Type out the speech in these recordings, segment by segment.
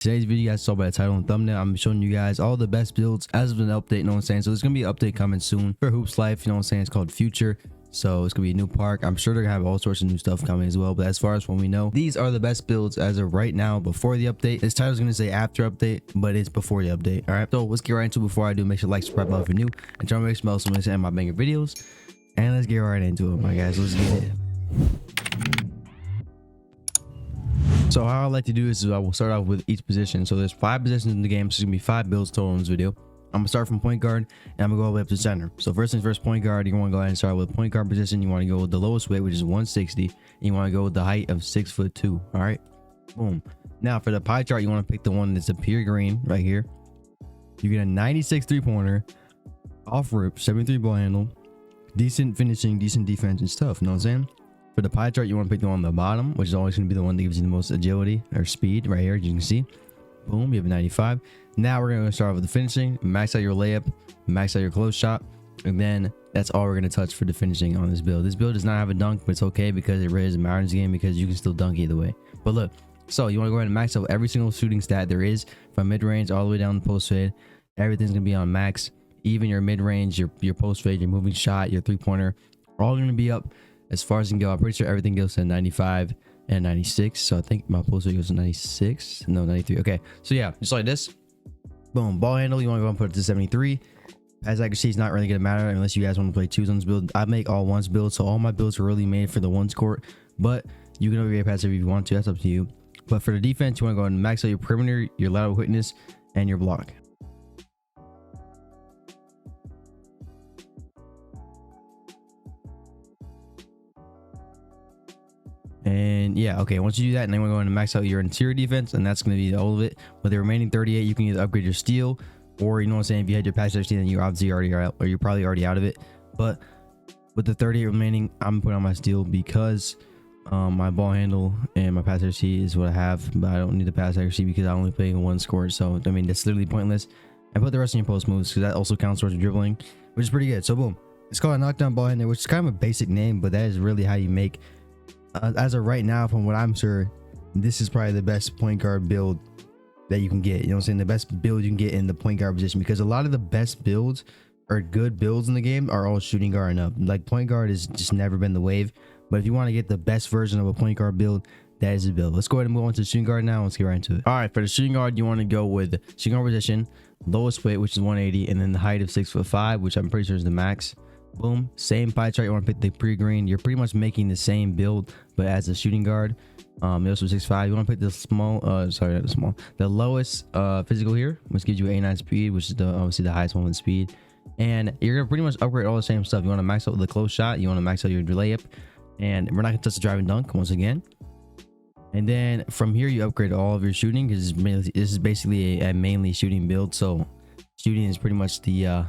Today's video, you guys saw by the title and thumbnail, I'm showing you guys all the best builds as of an update, you know what I'm saying? So there's gonna be an update coming soon for Hoops Life, you know what I'm saying? It's called Future. So it's gonna be a new park. I'm sure they're gonna have all sorts of new stuff coming as well. But as far as when we know, these are the best builds as of right now before the update. This title's gonna say after update, but it's before the update. All right. So let's get right into it. Before I do, make sure to like, subscribe if you're new, and turn on the bell so when I end my banger videos. And let's get right into it, my guys. Let's get it. So how I like to do this is I will start off with each position. So there's 5 positions in the game, so it's gonna be 5 builds total in this video. I'm gonna start from point guard and I'm gonna go all the way up to center. So first things first, point guard, you want to go ahead and start with point guard position. You want to go with the lowest weight, which is 160, and you want to go with the height of 6'2". All right, boom. Now for the pie chart, you want to pick the one that's a pure green right here. You get a 96 3-pointer, off rip, 73 ball handle, decent finishing, decent defense and stuff. You know what I'm saying? For the pie chart, you want to pick the one on the bottom, which is always going to be the one that gives you the most agility or speed right here. As you can see, boom, you have a 95. Now we're going to start with the finishing, max out your layup, max out your close shot, and then that's all we're going to touch for the finishing on this build. This build does not have a dunk, but it's okay because it really is a mountains game because you can still dunk either way. But look, so you want to go ahead and max out every single shooting stat there is from mid-range all the way down to post fade. Everything's going to be on max. Even your mid-range, your post fade, your moving shot, your three-pointer, all going to be up as far as you can go. I'm pretty sure everything goes to 95 and 96. So I think my post fade goes to 96. No, 93. Okay, so yeah, just like this. Boom. Ball handle, you want to go and put it to 73. As accuracy is not really gonna matter unless you guys want to play twos on this build. I make all ones builds, so all my builds are really made for the ones court, but you can upgrade passive if you want to. That's up to you. But for the defense, you want to go and max out your perimeter, your lateral quickness, and your block. And yeah, okay, once you do that, and then we're going to max out your interior defense, and that's going to be all of it. With the remaining 38, you can either upgrade your steal, or you know what I'm saying, if you had your passive steal, then you're obviously already out, or you're probably already out of it. But with the 38 remaining, I'm putting on my steal because my ball handle and my pass accuracy is what I have, but I don't need the pass accuracy because I only play one score. So I mean, that's literally pointless. And put the rest in your post moves because that also counts towards dribbling, which is pretty good. So boom, it's called a knockdown ball handler, which is kind of a basic name, but that is really how you make. As of right now, from what I'm sure, this is probably the best point guard build that you can get. You know what I'm saying? The best build you can get in the point guard position, because a lot of the best builds or good builds in the game are all shooting guard and up. Like point guard has just never been the wave, but if you want to get the best version of a point guard build, that is the build. Let's go ahead and move on to shooting guard now. Let's get right into it. All right, for the shooting guard, you want to go with shooting guard position, lowest weight, which is 180, and then the height of 6'5", which I'm pretty sure is the max. Boom, same pie chart. You want to pick the pre-green. You're pretty much making the same build, but as a shooting guard. Also 6'5". You want to pick the small, sorry, not the small, the lowest physical here, which gives you 89 speed, which is obviously the highest one with speed. And you're gonna pretty much upgrade all the same stuff. You want to max out the close shot. You want to max out your layup, and we're not gonna touch the drive and dunk once again. And then from here, you upgrade all of your shooting because this is basically a mainly shooting build. So shooting is pretty much the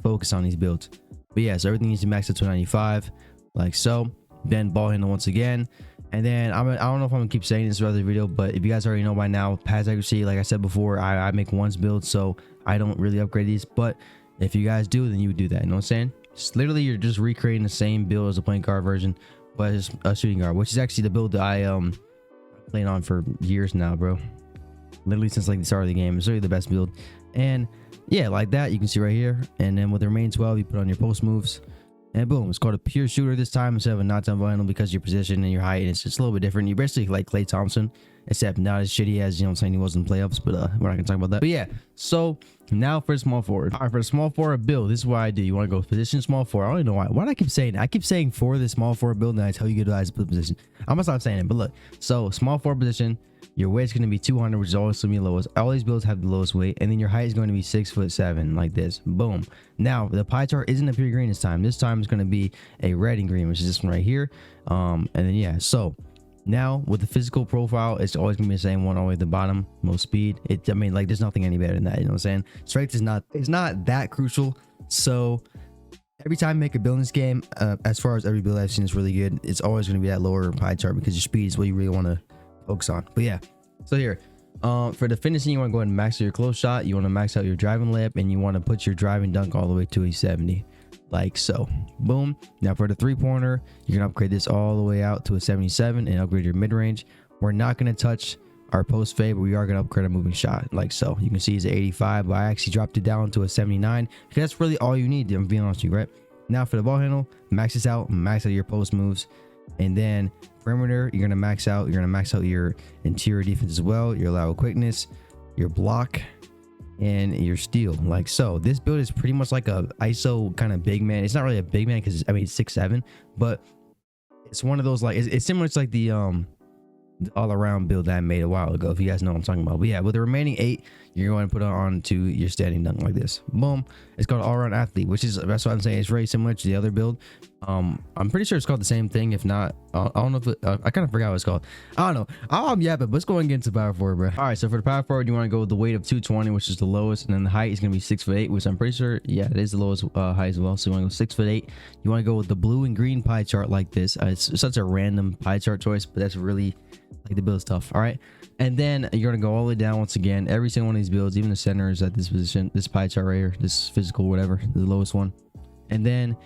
focus on these builds. But yeah, so everything needs to max up to 95, like so. Then ball handle once again. And then I don't know if I'm gonna keep saying this throughout the video, but if you guys already know by now, pass accuracy, like I said before, I make ones build, so I don't really upgrade these. But if you guys do, then you would do that. You know what I'm saying? Just literally, you're just recreating the same build as the point guard version, but it's a shooting guard, which is actually the build that I played on for years now, bro. Literally since like the start of the game. It's really the best build. And yeah, like that, you can see right here. And then with the remaining 12, you put on your post moves, and boom, it's called a pure shooter this time instead of a knockdown ball handle, because your position and your height, and it's just a little bit different. You're basically like Klay Thompson, except not as shitty as, you know what I'm saying, he was in playoffs, but we're not gonna talk about that. But yeah, so now for the small forward. All right, for the small forward build, this is what I do. You want to go position small forward. I don't even know why do I keep saying that? I keep saying for the small forward build, and I tell you guys put position. I'm gonna stop saying it, but look, so small forward position, your weight's going to be 200, which is always going to be the lowest. All these builds have the lowest weight, and then your height is going to be 6'7", like this. Boom. Now the pie chart isn't a pure green this time. This time it's going to be a red and green, which is this one right here. And then yeah, so now with the physical profile, it's always going to be the same one all the way to the bottom. Most speed. I mean, like there's nothing any better than that. You know what I'm saying? Strength is not that crucial. So every time you make a build in this game, as far as every build I've seen is really good, it's always going to be that lower pie chart because your speed is what you really want to focus on. But yeah, so here for the finishing, you want to go ahead and max out your close shot, you want to max out your driving layup, and you want to put your driving dunk all the way to a 70, like so. Boom. Now for the 3-pointer, you're gonna upgrade this all the way out to a 77 and upgrade your mid-range. We're not going to touch our post fade, but we are going to upgrade our moving shot like so. You can see it's 85, but I actually dropped it down to a 79 because that's really all you need, I'm being honest with you, right? Now for the ball handle, max this out, max out your post moves, and then perimeter, you're going to max out your interior defense as well, your lateral quickness, your block, and your steal like so. This build is pretty much like a ISO kind of big man. It's not really a big man because I mean it's 6'7", but it's one of those like it's similar to like the all-around build that I made a while ago, if you guys know what I'm talking about. But yeah, with the remaining 8, you're going to put it on to your standing dunk like this. Boom. It's called all-around athlete, which is, that's what I'm saying, it's very similar to the other build. I'm pretty sure it's called the same thing. If not, I don't know if it, I kind of forgot what it's called. I don't know. I'm yapping, but let's go and get into power forward, bro. All right, so for the power forward, you want to go with the weight of 220, which is the lowest, and then the height is going to be 6'8", which I'm pretty sure, yeah, it is the lowest height as well. So you want to go 6'8". You want to go with the blue and green pie chart like this. It's such a random pie chart choice, but that's really like the build stuff. All right, and then you're going to go all the way down once again. Every single one of these builds, even the center is at this position, this pie chart right here, this physical whatever, the lowest one. And then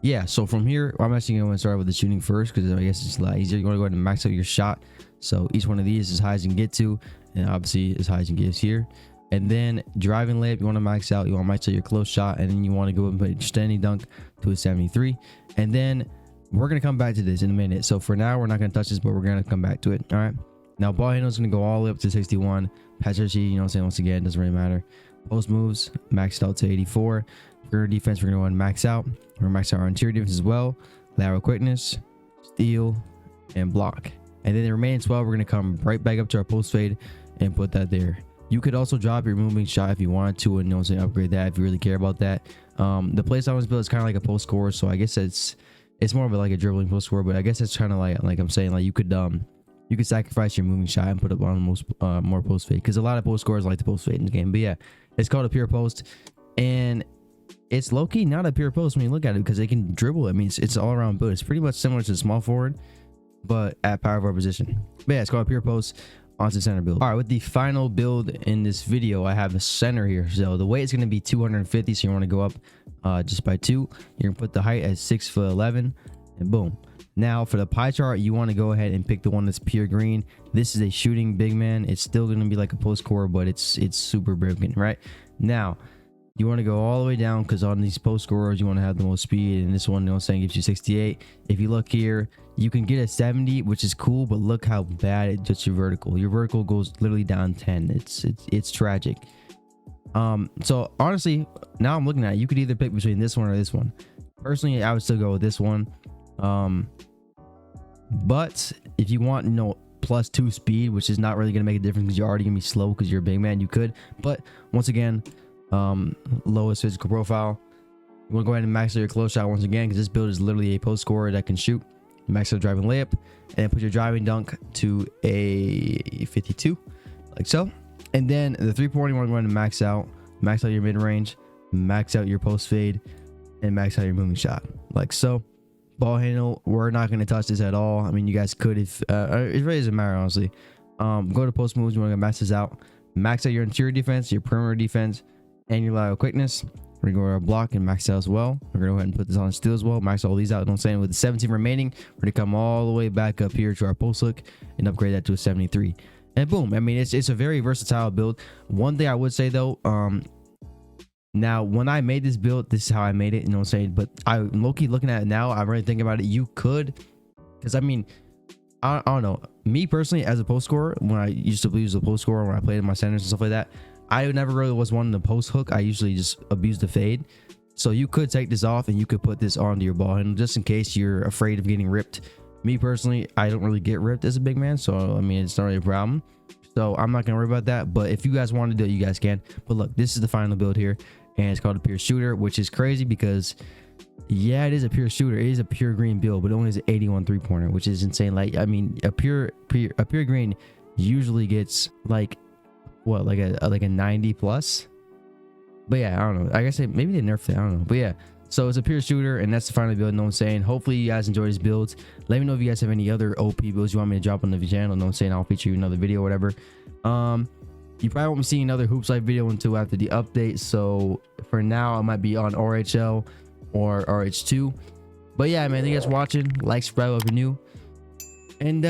yeah, so from here, I'm actually going to start with the shooting first because I guess it's a lot easier. You're going to go ahead and max out your shot. So each one of these is as high as you can get to, and obviously as high as you can get is here. And then driving layup, you want to max out. You want to max out your close shot, and then you want to go and put your standing dunk to a 73. And then we're going to come back to this in a minute. So for now, we're not going to touch this, but we're going to come back to it. All right. Now ball handle is going to go all the way up to 61. Pass RG, you know what I'm saying? Once again, it doesn't really matter. Post moves maxed out to 84. For defense, we're going to go and max out. We're going to max out our interior defense as well. Lateral quickness, steal, and block. And then the remaining 12, we're going to come right back up to our post fade and put that there. You could also drop your moving shot if you wanted to, and you know what I'm saying, upgrade that if you really care about that. The play style on this build is kind of like a post scorer, so I guess it's more of like a dribbling post scorer, but I guess it's kind of like I'm saying, like you could sacrifice your moving shot and put up on most more post fade, because a lot of post scorers like to post fade in the game. But yeah, it's called a pure post, and it's low-key not a pure post when you look at it because they can dribble. I mean, it's all around build. It's pretty much similar to the small forward, but at power forward position. But yeah, it's called a pure post onto center build. All right, with the final build in this video, I have a center here. So the weight is going to be 250, so you want to go up just by 2. You're gonna put the height at 6'11", and boom. Now for the pie chart, you want to go ahead and pick the one that's pure green. This is a shooting big man. It's still going to be like a post scorer, but it's super broken. Right now, you want to go all the way down because on these post scorers, you want to have the most speed, and this one, you know what I'm saying, gives you 68. If you look here, you can get a 70, which is cool, but look how bad it does your vertical. Your vertical goes literally down 10. It's tragic. So honestly, now I'm looking at it, you could either pick between this one or this one. Personally, I would still go with this one. But if you want, you know, +2 speed, which is not really going to make a difference because you're already going to be slow because you're a big man, you could. But once again, lowest physical profile. You want to go ahead and max out your close shot once again because this build is literally a post scorer that can shoot. Max out driving layup, and put your driving dunk to a 52 like so. And then the 3-point, you want to go ahead and max out your mid-range, max out your post fade, and max out your moving shot like so. Ball handle, we're not going to touch this at all. I mean, you guys could if it really doesn't matter, honestly. Go to post moves. You want to max this out. Max out your interior defense, your perimeter defense, and your lateral quickness. We're going to go to our block and max out as well. We're going to go ahead and put this on steal as well. Max all these out. You know what I'm saying? With the 17 remaining, we're going to come all the way back up here to our post look and upgrade that to a 73. And boom. I mean, it's a very versatile build. One thing I would say though, now when I made this build, this is how I made it, you know what I'm saying? But I'm low-key looking at it now, I'm really thinking about it. You could, because I mean, I don't know. Me personally, as a post scorer, when I used to use the post scorer, when I played in my centers and stuff like that, I never really was one in the post hook. I usually just abused the fade. So you could take this off and you could put this onto your ball handle just in case you're afraid of getting ripped. Me personally, I don't really get ripped as a big man, so I mean, it's not really a problem. So I'm not gonna worry about that. But if you guys want to do it, you guys can. But look, this is the final build here, and it's called a pure shooter, which is crazy because yeah, it is a pure shooter. It is a pure green build, but it only has an 81 3-pointer, which is insane. Like, I mean, a pure green usually gets like what, like a 90 plus. But yeah, I don't know. I guess maybe they nerfed it. I don't know. But yeah, so it's a pure shooter, and that's the final build. You know what I'm saying? Hopefully you guys enjoy these builds. Let me know if you guys have any other OP builds you want me to drop on the channel. You know what I'm saying? I'll feature you in another video or whatever. You probably won't be seeing another Hoops Life video until after the update. So for now, I might be on RHL or RH2. But yeah, man, thank you guys for watching. Like, subscribe if you're new. And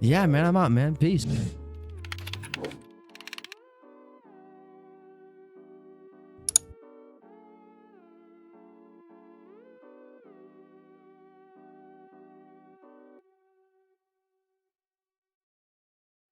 yeah, man, I'm out, man. Peace.